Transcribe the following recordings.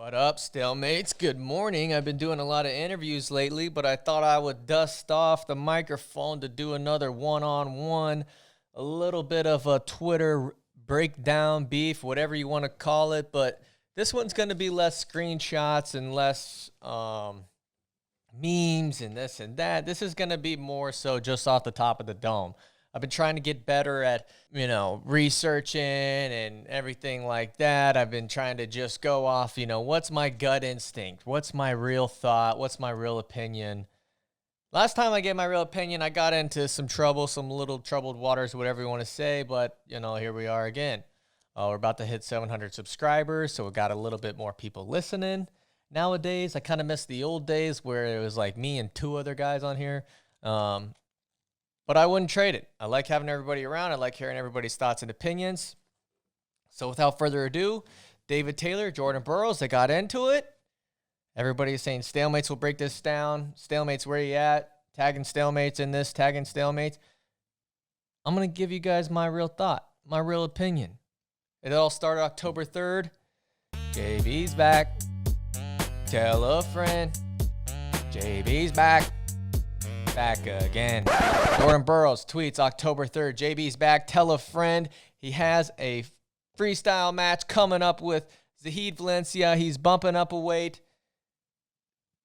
What up, StaleMates? Good morning. I've been doing a lot of interviews lately, but I thought I would dust off the microphone to do another one-on-one, a little bit of a Twitter breakdown beef, whatever you want to call it, but this one's going to be less screenshots and less memes and this and that. This is going to be more so just off the top of the dome. I've been trying to get better at, researching and everything like that. I've been trying to just go off, what's my gut instinct? What's my real thought? What's my real opinion? Last time I gave my real opinion, I got into some trouble, some little troubled waters, whatever you want to say. But, here we are again. We're about to hit 700 subscribers, so we got a little bit more people listening. Nowadays, I kind of miss the old days where it was like me and two other guys on here. But I wouldn't trade it. I like having everybody around. I like hearing everybody's thoughts and opinions. So without further ado, David Taylor, Jordan Burroughs, they got into it. Everybody's saying StaleMates will break this down. StaleMates, where you at? Tagging StaleMates in this, tagging StaleMates. I'm going to give you guys my real thought, my real opinion. It all started October 3rd. JB's back. Tell a friend. JB's back. Back again. Jordan Burroughs tweets October 3rd. JB's back. Tell a friend. He has a freestyle match coming up with Zahid Valencia. He's bumping up a weight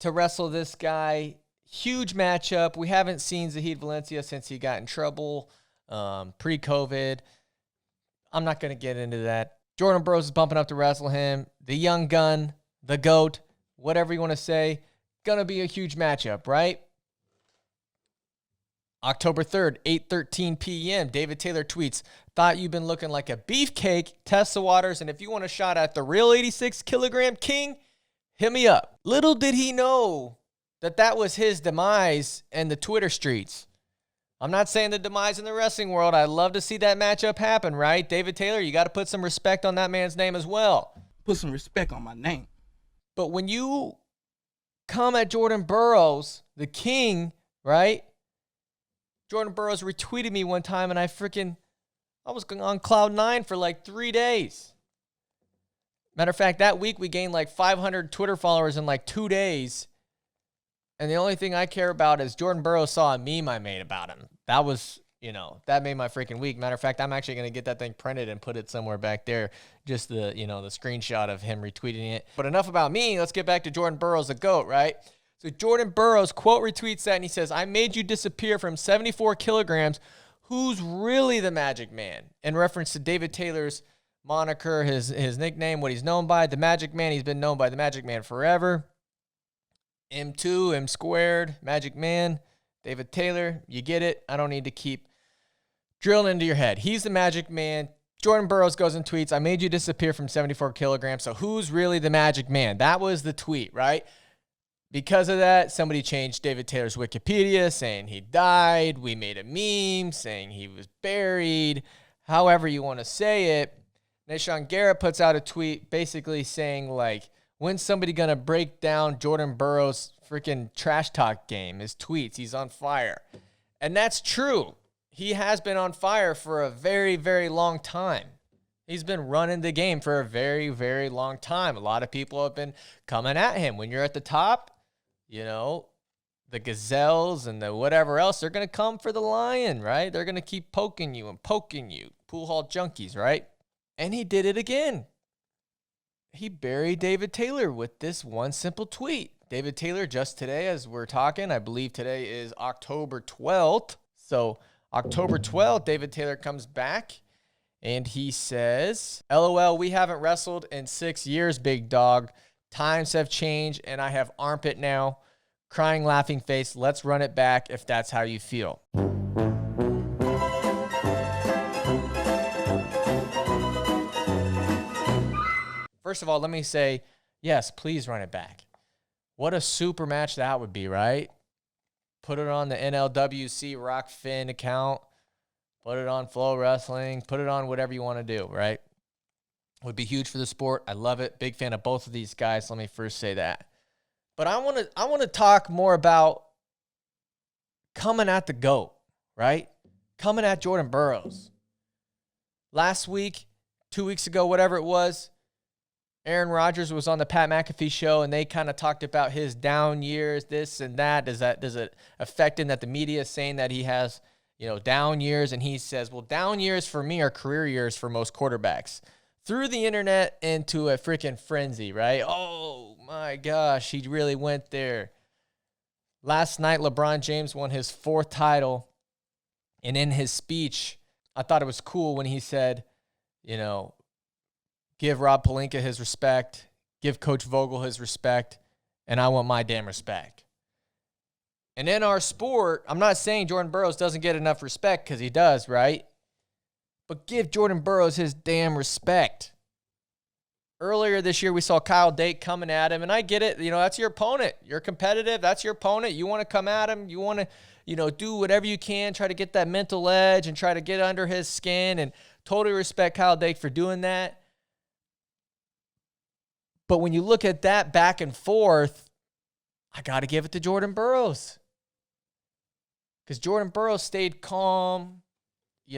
to wrestle this guy. Huge matchup. We haven't seen Zahid Valencia since he got in trouble pre-COVID. I'm not going to get into that. Jordan Burroughs is bumping up to wrestle him. The young gun, the GOAT, whatever you want to say. Going to be a huge matchup, right? October 3rd, 8:13 p.m., David Taylor tweets, thought you've been looking like a beefcake, test the waters, and if you want a shot at the real 86-kilogram king, hit me up. Little did he know that that was his demise in the Twitter streets. I'm not saying the demise in the wrestling world. I'd love to see that matchup happen, right? David Taylor, you got to put some respect on that man's name as well. Put some respect on my name. But when you come at Jordan Burroughs, the king, right? Jordan Burroughs retweeted me one time, and I was on cloud 9 for like 3 days. Matter of fact, that week we gained like 500 Twitter followers in like 2 days. And the only thing I care about is Jordan Burroughs saw a meme I made about him. That was, that made my freaking week. Matter of fact, I'm actually going to get that thing printed and put it somewhere back there. Just the, the screenshot of him retweeting it. But enough about me. Let's get back to Jordan Burroughs, the GOAT, right? So Jordan Burroughs quote retweets that, and he says, I made you disappear from 74 kilograms. Who's really the Magic Man? In reference to David Taylor's moniker, his nickname, what he's known by, the Magic Man. He's been known by the Magic Man forever. M2, M squared, Magic Man, David Taylor. You get it. I don't need to keep drilling into your head. He's the Magic Man. Jordan Burroughs goes and tweets, I made you disappear from 74 kilograms. So who's really the Magic Man? That was the tweet, right? Because of that, somebody changed David Taylor's Wikipedia saying he died. We made a meme saying he was buried. However you want to say it. Nishon Garrett puts out a tweet basically saying, like, when's somebody going to break down Jordan Burroughs' freaking trash talk game, his tweets? He's on fire. And that's true. He has been on fire for a very, very long time. He's been running the game for a very, very long time. A lot of people have been coming at him. When you're at the top, the gazelles and the whatever else, they're going to come for the lion, right? They're going to keep poking you and poking you. Pool hall junkies, right? And he did it again. He buried David Taylor with this one simple tweet. David Taylor, just today as we're talking, I believe today is October 12th. So October 12th, David Taylor comes back and he says, LOL, we haven't wrestled in 6 years, big dog. Times have changed and I have armpit now. Crying, laughing face. Let's run it back if that's how you feel. First of all, let me say, yes, please run it back. What a super match that would be, right? Put it on the NLWC Rock Finn account. Put it on Flow Wrestling. Put it on whatever you want to do, right? Would be huge for the sport. I love it. Big fan of both of these guys. Let me first say that. But I want to talk more about coming at the GOAT, right? Coming at Jordan Burroughs. Last week, 2 weeks ago, whatever it was, Aaron Rodgers was on the Pat McAfee show, and they kind of talked about his down years, this and that. Does it affect him that the media is saying that he has, down years? And he says, well, down years for me are career years for most quarterbacks. Threw the internet into a freaking frenzy, right? Oh, my gosh, he really went there. Last night, LeBron James won his 4th title. And in his speech, I thought it was cool when he said, give Rob Pelinka his respect, give Coach Vogel his respect, and I want my damn respect. And in our sport, I'm not saying Jordan Burroughs doesn't get enough respect, because he does, right? But give Jordan Burroughs his damn respect. Earlier this year, we saw Kyle Dake coming at him, and I get it. That's your opponent. You're competitive. That's your opponent. You want to come at him. You want to, do whatever you can, try to get that mental edge and try to get under his skin, and totally respect Kyle Dake for doing that. But when you look at that back and forth, I got to give it to Jordan Burroughs. Because Jordan Burroughs stayed calm. He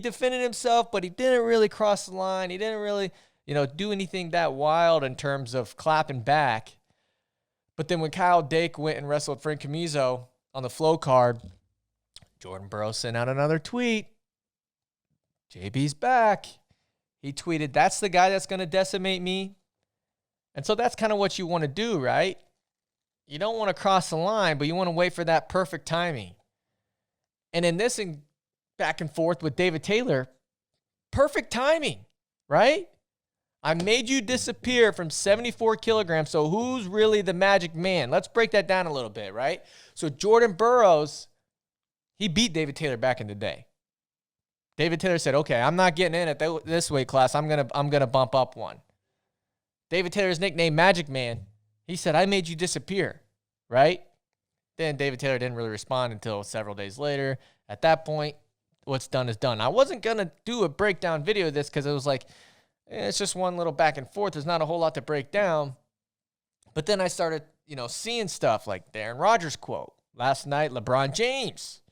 defended himself, but he didn't really cross the line. He didn't really, do anything that wild in terms of clapping back. But then when Kyle Dake went and wrestled Frank Camizo on the flow card, Jordan Burroughs sent out another tweet. JB's back. He tweeted, that's the guy that's going to decimate me. And so that's kind of what you want to do, right? You don't want to cross the line, but you want to wait for that perfect timing. And in this back and forth with David Taylor, perfect timing, right? I made you disappear from 74 kilograms, so who's really the magic man? Let's break that down a little bit, right? So Jordan Burroughs, he beat David Taylor back in the day. David Taylor said, okay, I'm not getting in at this weight class. I'm gonna bump up one. David Taylor's nickname, Magic Man, he said, I made you disappear, right? Then David Taylor didn't really respond until several days later. At that point, what's done is done. I wasn't going to do a breakdown video of this because it was like, it's just one little back and forth. There's not a whole lot to break down. But then I started, seeing stuff like the Aaron Rodgers quote. Last night, LeBron James.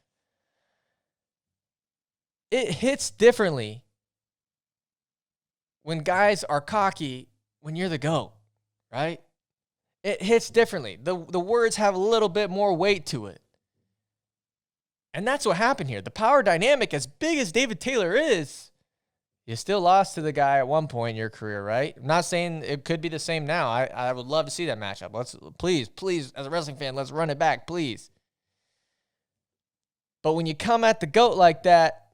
It hits differently when guys are cocky when you're the GOAT, right? It hits differently. The words have a little bit more weight to it. And that's what happened here. The power dynamic, as big as David Taylor is, you still lost to the guy at one point in your career, right? I'm not saying it could be the same now. I would love to see that matchup. Let's please, as a wrestling fan, let's run it back, please. But when you come at the GOAT like that,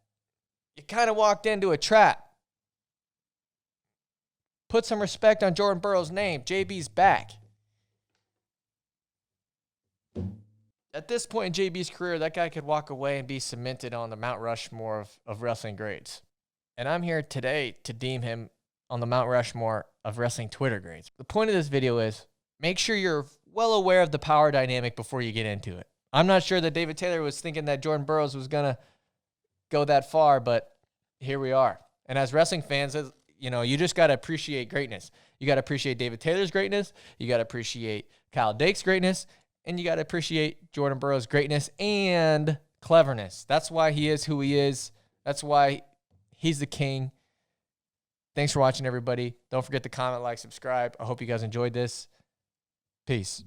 you kind of walked into a trap. Put some respect on Jordan Burroughs' name. JB's back. At this point in JB's career, that guy could walk away and be cemented on the Mount Rushmore of wrestling greats. And I'm here today to deem him on the Mount Rushmore of wrestling Twitter greats. The point of this video is make sure you're well aware of the power dynamic before you get into it. I'm not sure that David Taylor was thinking that Jordan Burroughs was going to go that far, but here we are. And as wrestling fans, you just got to appreciate greatness. You got to appreciate David Taylor's greatness. You got to appreciate Kyle Dake's greatness. And you got to appreciate Jordan Burroughs' greatness and cleverness. That's why he is who he is. That's why he's the king. Thanks for watching, everybody. Don't forget to comment, like, subscribe. I hope you guys enjoyed this. Peace.